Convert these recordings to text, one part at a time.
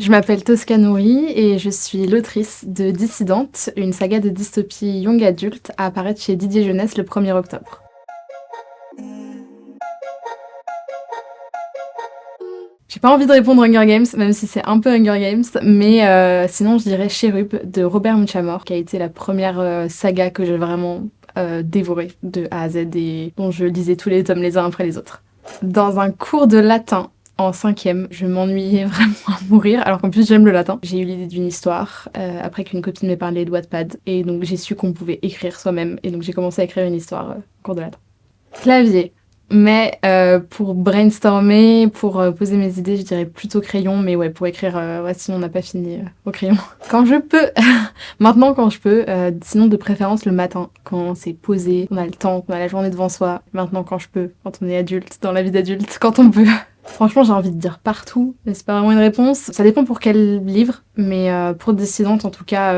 Je m'appelle Tosca Nouri et je suis l'autrice de Dissidente, une saga de dystopie young adulte à apparaître chez Didier Jeunesse le 1er octobre. J'ai pas envie de répondre Hunger Games, même si c'est un peu Hunger Games, mais sinon je dirais Cherub de Robert Muchamore, qui a été la première saga que j'ai vraiment dévorée de A à Z et dont je lisais tous les tomes les uns après les autres. Dans un cours de latin, en 5e, je m'ennuyais vraiment à mourir, alors qu'en plus j'aime le latin. J'ai eu l'idée d'une histoire, après qu'une copine m'ait parlé de Wattpad, et donc j'ai su qu'on pouvait écrire soi-même, et donc j'ai commencé à écrire une histoire en cours de latin. Clavier. Mais pour brainstormer, pour poser mes idées, je dirais plutôt crayon, mais ouais, pour écrire, ouais, sinon on n'a pas fini au crayon. Quand je peux, maintenant quand je peux, sinon de préférence le matin, quand c'est posé, on a le temps, on a la journée devant soi. Maintenant quand je peux, quand on est adulte, dans la vie d'adulte, quand on peut. Franchement, j'ai envie de dire partout, mais c'est pas vraiment une réponse. Ça dépend pour quel livre, mais pour Dissidente, en tout cas,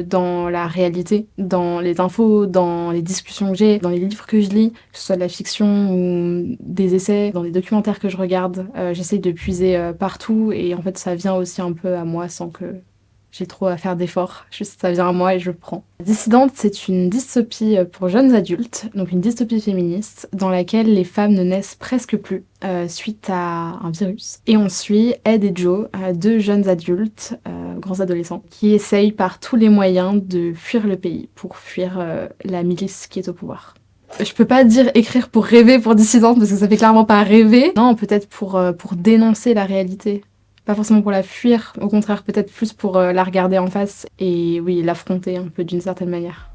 dans la réalité, dans les infos, dans les discussions que j'ai, dans les livres que je lis, que ce soit de la fiction ou des essais, dans les documentaires que je regarde, j'essaye de puiser partout, et en fait, ça vient aussi un peu à moi sans que j'ai trop à faire d'efforts, juste ça vient à moi et je prends. Dissidente, c'est une dystopie pour jeunes adultes, donc une dystopie féministe, dans laquelle les femmes ne naissent presque plus suite à un virus. Et on suit Ed et Joe, deux jeunes adultes, grands adolescents, qui essayent par tous les moyens de fuir le pays pour fuir la milice qui est au pouvoir. Je peux pas dire écrire pour rêver pour Dissidente parce que ça fait clairement pas rêver. Non, peut-être pour dénoncer la réalité. Pas forcément pour la fuir, au contraire peut-être plus pour la regarder en face et oui, l'affronter un peu d'une certaine manière.